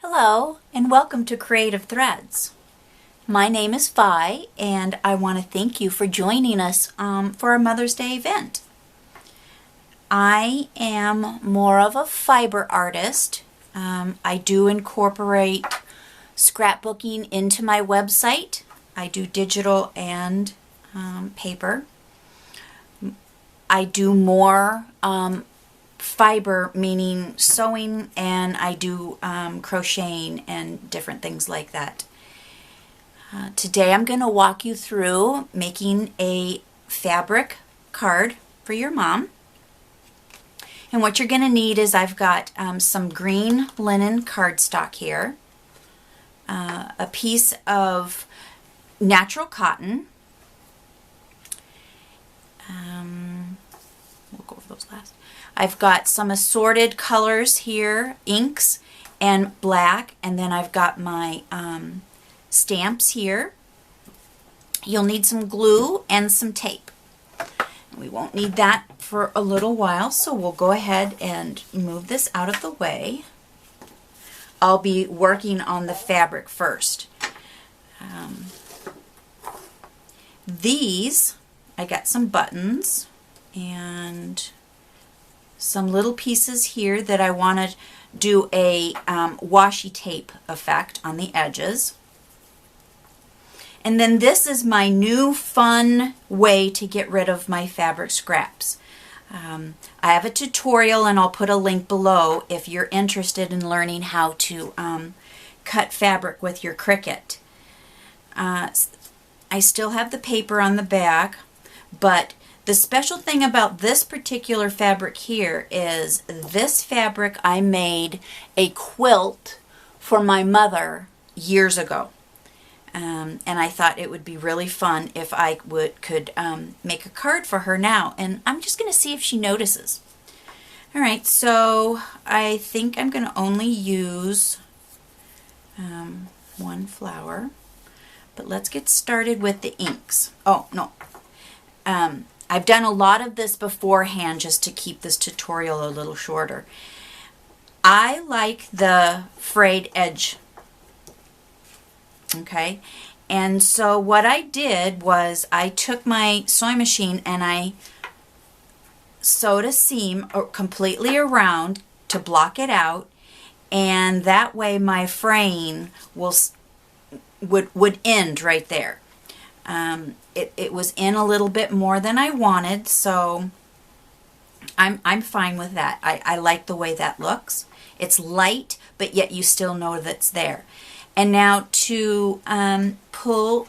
Hello and welcome to Creative Threads. My name is Vi and I want to thank you for joining us for our Mother's Day event. I am more of a fiber artist. I do incorporate scrapbooking into my website. I do digital and paper. I do more fiber, meaning sewing, and I do crocheting and different things like that. Today I'm going to walk you through making a fabric card for your mom. And what you're going to need is I've got some green linen cardstock here, a piece of natural cotton. We'll go over those last. I've got some assorted colors here, inks and black, and then I've got my stamps here. You'll need some glue and some tape. We won't need that for a little while, so we'll go ahead and move this out of the way. I'll be working on the fabric first. I got some buttons and some little pieces here that I want to do a washi tape effect on the edges. And then this is my new fun way to get rid of my fabric scraps. I have a tutorial and I'll put a link below if you're interested in learning how to cut fabric with your Cricut. I still have the paper on the back, but the special thing about this particular fabric here is this fabric I made a quilt for my mother years ago. And I thought it would be really fun if I could make a card for her now. And I'm just going to see if she notices. Alright, so I think I'm going to only use one flower. But let's get started with the inks. Oh, no. I've done a lot of this beforehand just to keep this tutorial a little shorter. I like the frayed edge. Okay, and so what I did was I took my sewing machine and I sewed a seam completely around to block it out, and that way my fraying would end right there. It was in a little bit more than I wanted, so I'm fine with that. I like the way that looks. It's light, but yet you still know that's there. And now to pull,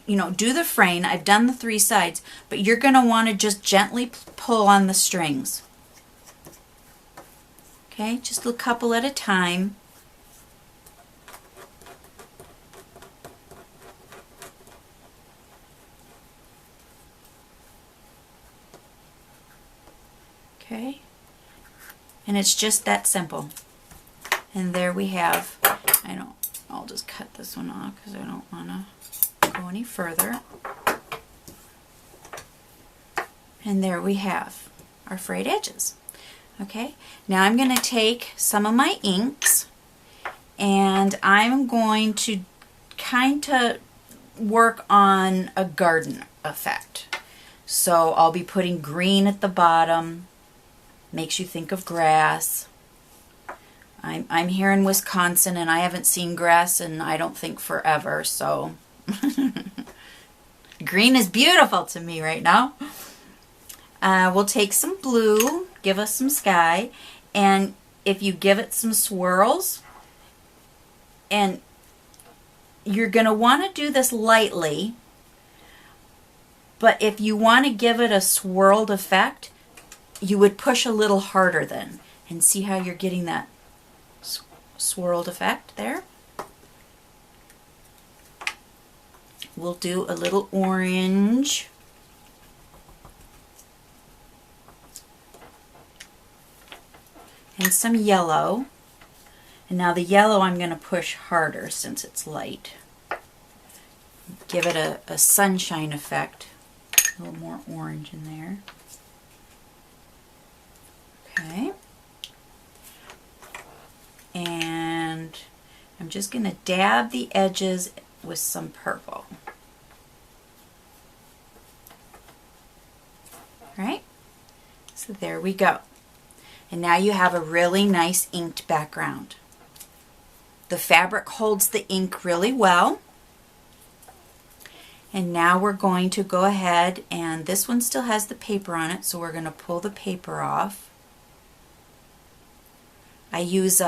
do the frame. I've done the 3 sides, but you're going to want to just gently pull on the strings. Okay, just a couple at a time. Okay, and it's just that simple. And there we have, I'll just cut this one off because I don't want to go any further. And there we have our frayed edges. Okay, now I'm going to take some of my inks and I'm going to kind of work on a garden effect. So I'll be putting green at the bottom. Makes you think of grass. I'm here in Wisconsin and I haven't seen grass in I don't think forever, so green is beautiful to me right now. We'll take some blue, give us some sky, and if you give it some swirls, and you're going to want to do this lightly, but if you want to give it a swirled effect, you would push a little harder then, and see how you're getting that swirled effect there. We'll do a little orange. And some yellow. And now the yellow I'm going to push harder since it's light. Give it a sunshine effect. A little more orange in there. Okay. And I'm just going to dab the edges with some purple. Right? So there we go. And now you have a really nice inked background. The fabric holds the ink really well. And now we're going to go ahead, and this one still has the paper on it, so we're going to pull the paper off. I use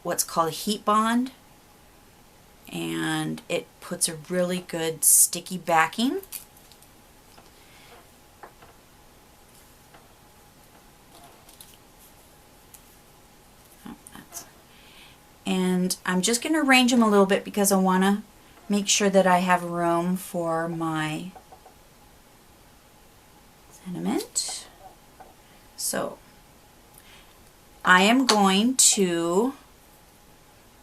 what's called a heat bond, and it puts a really good sticky backing. And I'm just going to arrange them a little bit because I want to make sure that I have room for my sentiment. So I am going to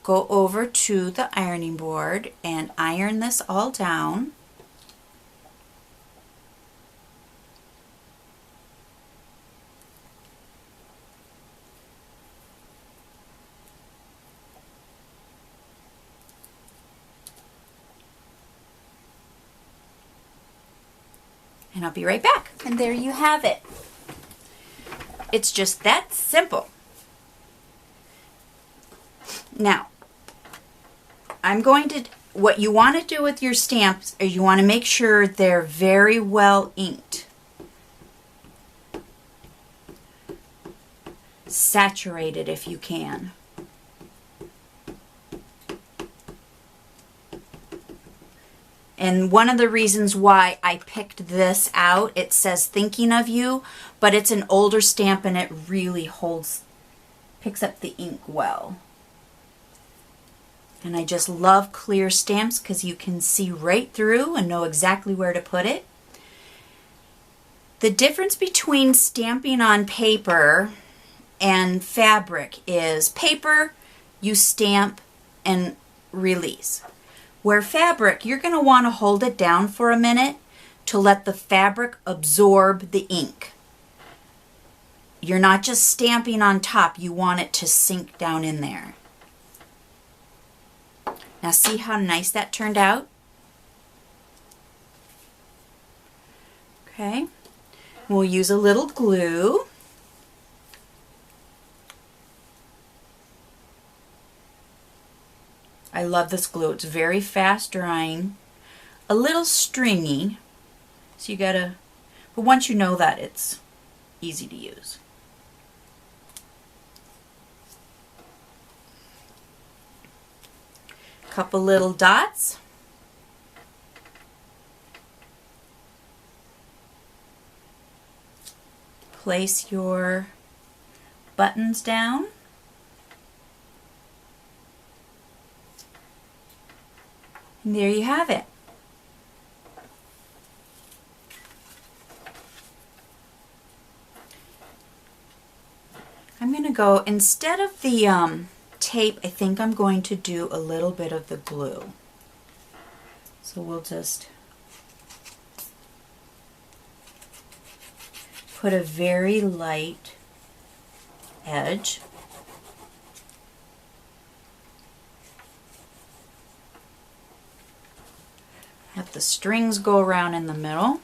go over to the ironing board and iron this all down. And I'll be right back. And there you have it. It's just that simple. Now, what you want to do with your stamps is you want to make sure they're very well inked. Saturated if you can. And one of the reasons why I picked this out, it says thinking of you, but it's an older stamp and it really picks up the ink well. And I just love clear stamps because you can see right through and know exactly where to put it. The difference between stamping on paper and fabric is paper, you stamp and release. Where fabric, you're going to want to hold it down for a minute to let the fabric absorb the ink. You're not just stamping on top, you want it to sink down in there. Now see how nice that turned out? Okay, we'll use a little glue. I love this glue. It's very fast drying, a little stringy, so you gotta, but once you know that, it's easy to use. A couple little dots. Place your buttons down. And there you have it. I'm going to go, instead of the tape, I think I'm going to do a little bit of the glue. So we'll just put a very light edge. Have the strings go around in the middle.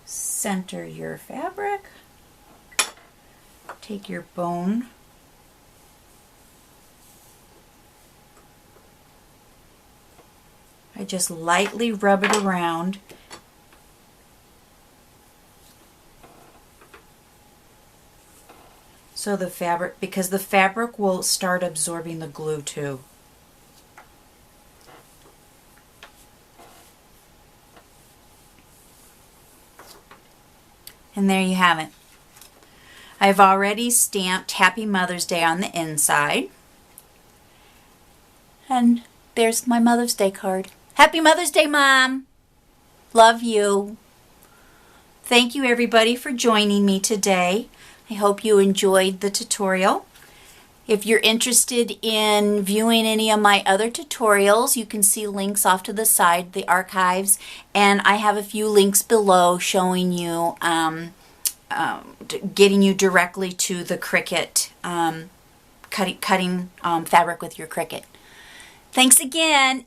Center your fabric. Take your bone. I just lightly rub it around. So the fabric, because the fabric will start absorbing the glue too. And there you have it. I've already stamped Happy Mother's Day on the inside. And there's my Mother's Day card. Happy Mother's Day, Mom! Love you. Thank you everybody for joining me today. I hope you enjoyed the tutorial. If you're interested in viewing any of my other tutorials, you can see links off to the side, the archives, and I have a few links below showing you, getting you directly to the Cricut, cutting fabric with your Cricut. Thanks again.